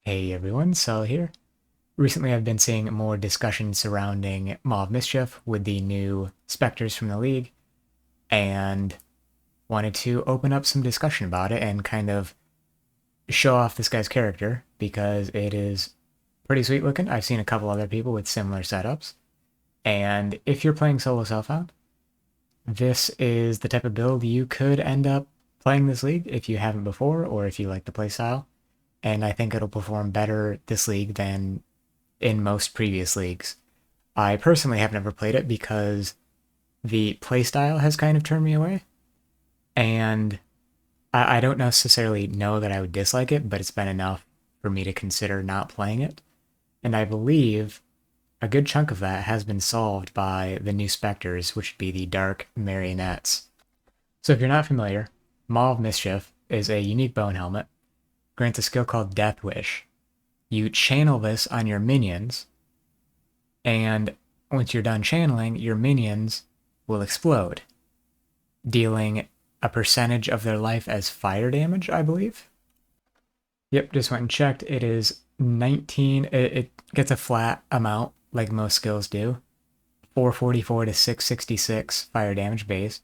Hey everyone, Sal here. Recently I've been seeing more discussion surrounding Mischief with the new Spectres from the League, and wanted to open up some discussion about it and kind of show off this guy's character because it is pretty sweet looking. I've seen a couple other people with similar setups, and if you're playing solo self-found, this is the type of build you could end up playing this league if you haven't before or if you like the playstyle. And I think it'll perform better this league than in most previous leagues. I personally have never played it because the playstyle has kind of turned me away, and I don't necessarily know that I would dislike it, but it's been enough for me to consider not playing it. And I believe a good chunk of that has been solved by the new Spectres, which would be the Dark Marionettes. So if you're not familiar, Maw of Mischief is a unique bone helmet, grants a skill called Death Wish. You channel this on your minions, and once you're done channeling, your minions will explode, dealing a percentage of their life as fire damage, I believe. Yep, just went and checked. It is 19. It gets a flat amount, like most skills do. 444 to 666 fire damage base,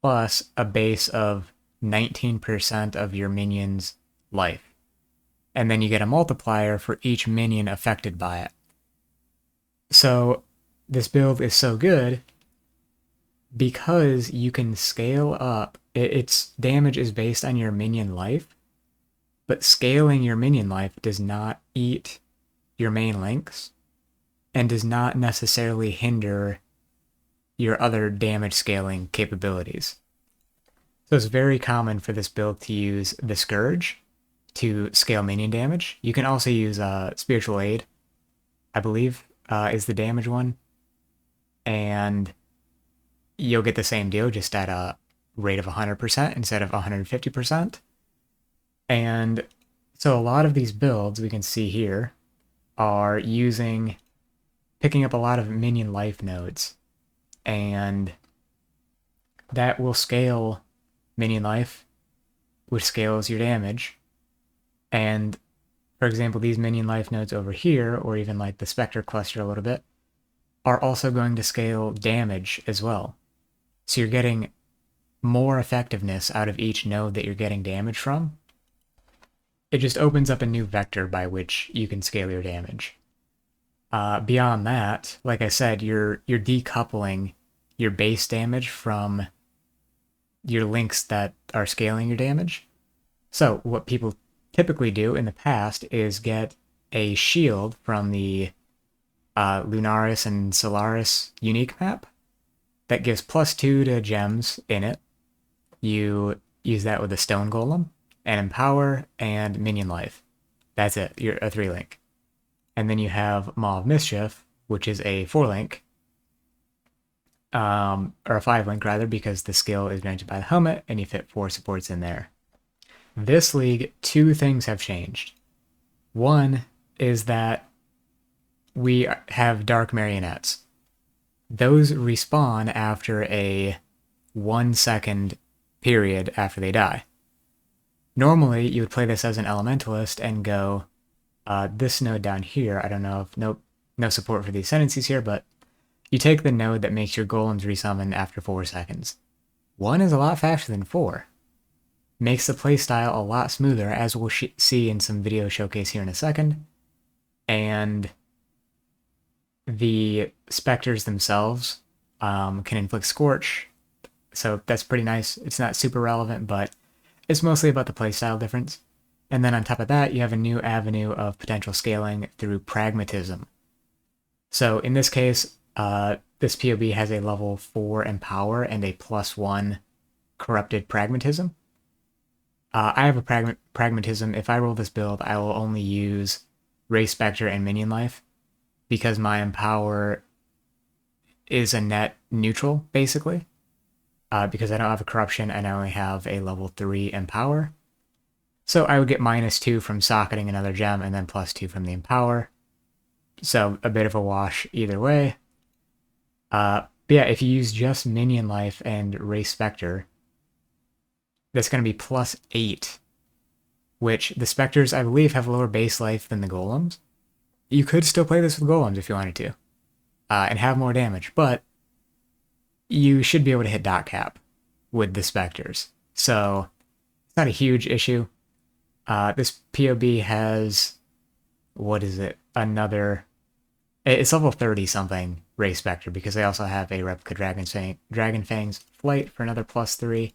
plus a base of 19% of your minion's life. And then you get a multiplier for each minion affected by it. So this build is so good because you can scale up. Its damage is based on your minion life, but scaling your minion life does not eat your main links and does not necessarily hinder your other damage scaling capabilities. So it's very common for this build to use the Scourge to scale minion damage. You can also use Spiritual Aid, I believe, is the damage one. And you'll get the same deal, just at a rate of 100% instead of 150%. And so a lot of these builds we can see here are picking up a lot of minion life nodes. And that will scale minion life, which scales your damage. And for example, these minion life nodes over here, or even like the Spectre cluster a little bit, are also going to scale damage as well. So you're getting more effectiveness out of each node that you're getting damage from. It just opens up a new vector by which you can scale your damage. Beyond that, like I said, you're decoupling your base damage from your links that are scaling your damage. So what people typically do in the past is get a shield from the Lunaris and Solaris unique map that gives +2 to gems in it. You use that with a stone golem and empower and minion life. That's it. You're a 3-link. And then you have Maw of Mischief, which is a 4-link, or a 5-link rather, because the skill is granted by the helmet and you fit 4 supports in there. This league, 2 things have changed. One is that we have Dark Marionettes. Those respawn after a 1-second period after they die. Normally, you would play this as an Elementalist and go, this node down here, I don't know if, no support for the Ascendancies here, but you take the node that makes your golems resummon after 4 seconds. 1 is a lot faster than 4. Makes the playstyle a lot smoother, as we'll see in some video showcase here in a second. And the Spectres themselves can inflict Scorch, so that's pretty nice. It's not super relevant, but it's mostly about the playstyle difference. And then on top of that, you have a new avenue of potential scaling through Pragmatism. So in this case, this POB has a level 4 Empower and a +1 Corrupted Pragmatism. I have a Pragmatism. If I roll this build, I will only use Ray Spectre and Minion Life, because my Empower is a net neutral, basically. Because I don't have a Corruption and I only have a level 3 Empower. So I would get -2 from socketing another gem and then +2 from the Empower. So a bit of a wash either way. But yeah, if you use just Minion Life and Ray Spectre, that's going to be +8 which the Spectres, I believe, have lower base life than the Golems. You could still play this with Golems if you wanted to, and have more damage, but you should be able to hit dot cap with the Spectres. So it's not a huge issue. This POB has, what is it? It's level 30 something Ray Spectre, because they also have a replica Dragon Fangs Flight for another +3.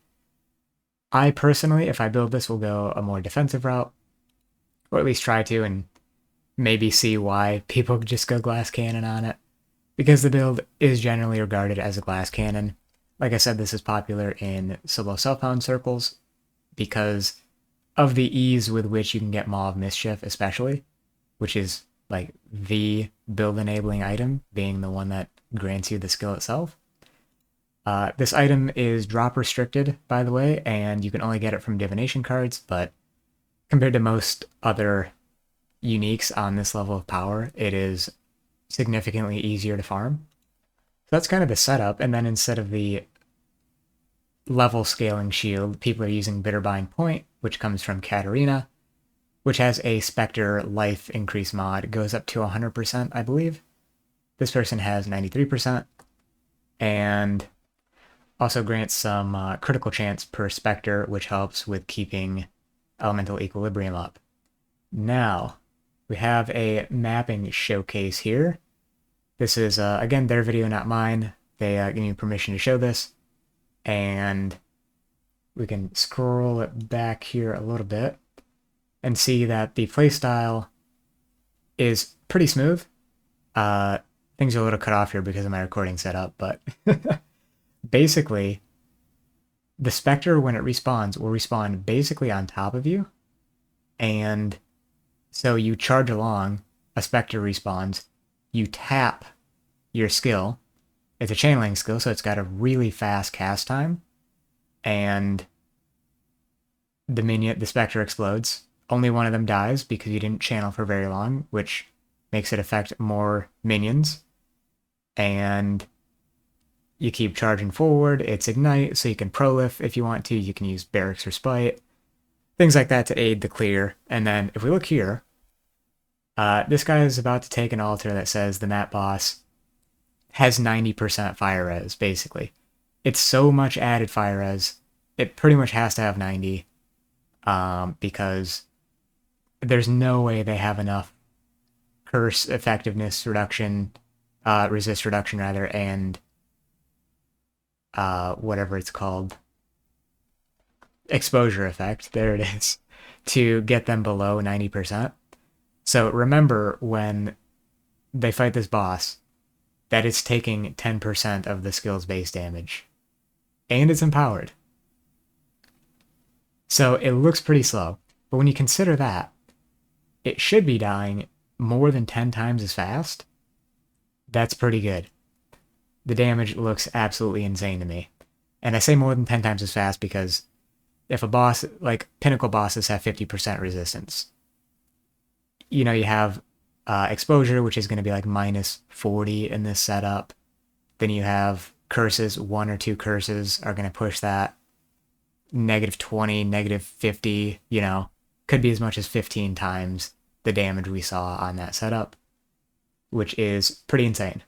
I personally, if I build this, will go a more defensive route, or at least try to, and maybe see why people just go glass cannon on it, because the build is generally regarded as a glass cannon. Like I said, this is popular in solo self-hound circles because of the ease with which you can get Maw of Mischief, especially, which is like the build enabling item, being the one that grants you the skill itself. This item is drop restricted, by the way, and you can only get it from divination cards, but compared to most other uniques on this level of power, it is significantly easier to farm. So that's kind of the setup, and then instead of the level scaling shield, people are using Bitterbind Point, which comes from Katarina, which has a Spectre life increase mod. It goes up to 100%, I believe. This person has 93%, and also grants some critical chance per Spectre, which helps with keeping elemental equilibrium up. Now, we have a mapping showcase here. This is, again, their video, not mine. They give me permission to show this. And we can scroll it back here a little bit and see that the playstyle is pretty smooth. Things are a little cut off here because of my recording setup, but basically, the Spectre, when it respawns, will respawn basically on top of you. And so you charge along, a Spectre respawns, you tap your skill. It's a channeling skill, so it's got a really fast cast time. And the Spectre explodes. Only one of them dies because you didn't channel for very long, which makes it affect more minions. And you keep charging forward. It's Ignite, so you can prolif if you want to. You can use Barracks or Spite. Things like that to aid the clear. And then if we look here, this guy is about to take an altar that says the map boss has 90% fire res, basically. It's so much added fire res, it pretty much has to have 90, because there's no way they have enough curse effectiveness reduction, resist reduction rather, and whatever it's called, exposure effect, there it is, to get them below 90%. So remember, when they fight this boss, that it's taking 10% of the skill's base damage. And it's empowered. So it looks pretty slow. But when you consider that, it should be dying more than 10 times as fast. That's pretty good. The damage looks absolutely insane to me. And I say more than 10 times as fast because if a boss, like pinnacle bosses have 50% resistance, you know, you have exposure, which is going to be like -40 in this setup. Then you have curses, 1 or 2 curses are going to push that. -20, -50, you know, could be as much as 15 times the damage we saw on that setup, which is pretty insane.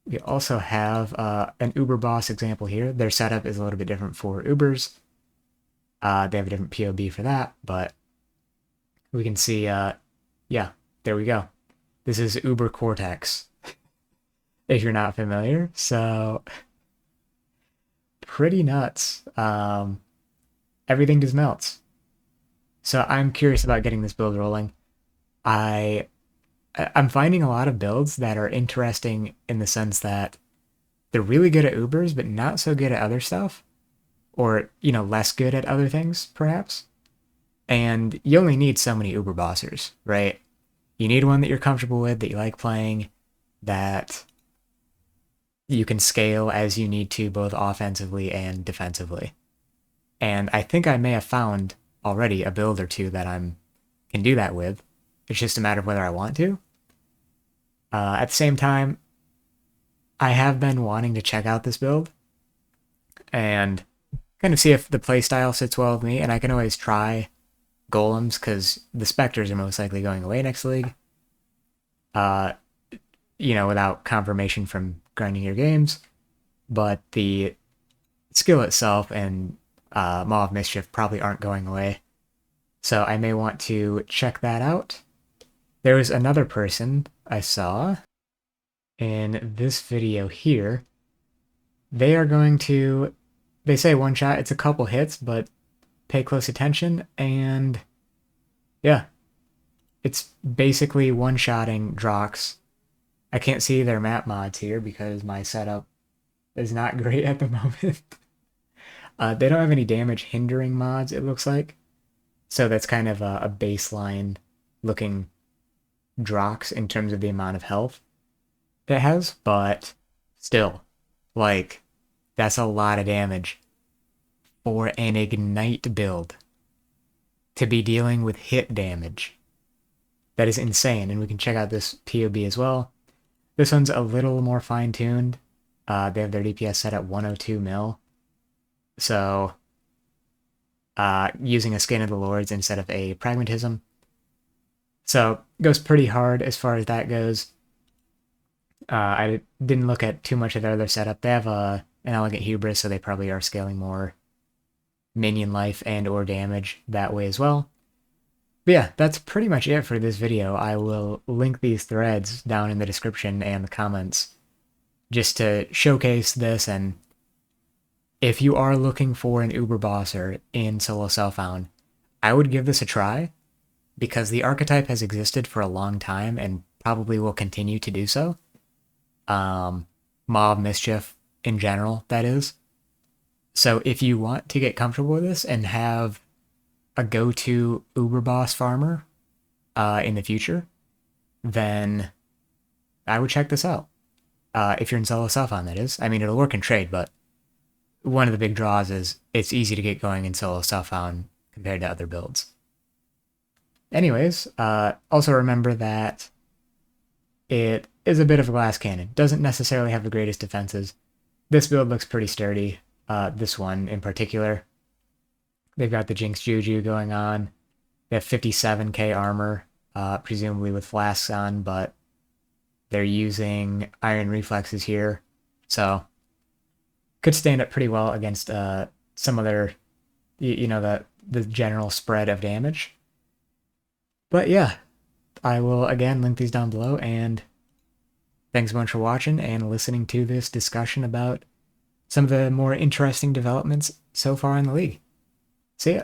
We also have an Uber boss example here. Their setup is a little bit different for Ubers. They have a different POB for that, but we can see, yeah, there we go. This is Uber Cortex, if you're not familiar. So, pretty nuts. Everything just melts. So I'm curious about getting this build rolling. I'm finding a lot of builds that are interesting in the sense that they're really good at Ubers, but not so good at other stuff. Or, you know, less good at other things, perhaps. And you only need so many Uber bossers, right? You need one that you're comfortable with, that you like playing, that you can scale as you need to, both offensively and defensively. And I think I may have found already a build or two that can do that with. It's just a matter of whether I want to. At the same time, I have been wanting to check out this build and kind of see if the playstyle sits well with me, and I can always try golems, because the Spectres are most likely going away next league. Without confirmation from grinding your games. But the skill itself and Maw of Mischief probably aren't going away. So I may want to check that out. There was another person I saw in this video here. They are going to, they say one shot, it's a couple hits, but pay close attention, and yeah, it's basically one-shotting Drox. I can't see their map mods here because my setup is not great at the moment. They don't have any damage hindering mods, it looks like. So that's kind of a baseline looking Drox in terms of the amount of health it has, but still, like, that's a lot of damage for an Ignite build to be dealing with hit damage. That is insane, and we can check out this POB as well. This one's a little more fine-tuned. They have their DPS set at 102 mil. So, using a Skin of the Lords instead of a Pragmatism. So, goes pretty hard as far as that goes. I didn't look at too much of their other setup. They have an Elegant Hubris, so they probably are scaling more minion life and or damage that way as well. But yeah, that's pretty much it for this video. I will link these threads down in the description and the comments just to showcase this, and if you are looking for an Uber bosser in Solo Self-Found, I would give this a try, because the archetype has existed for a long time and probably will continue to do so. Maw of Mischief in general, that is. So if you want to get comfortable with this and have a go-to Uber boss farmer in the future, then I would check this out. If you're in Solo Self-Found, that is. I mean, it'll work in trade, but one of the big draws is it's easy to get going in Solo Self-Found compared to other builds. Anyways, also remember that it is a bit of a glass cannon. Doesn't necessarily have the greatest defenses. This build looks pretty sturdy. This one in particular. They've got the Jinx Juju going on. They have 57k armor, presumably with flasks on, but they're using Iron Reflexes here. So, could stand up pretty well against some other, the general spread of damage. But yeah, I will again link these down below, and thanks so much for watching and listening to this discussion about some of the more interesting developments so far in the league. See ya.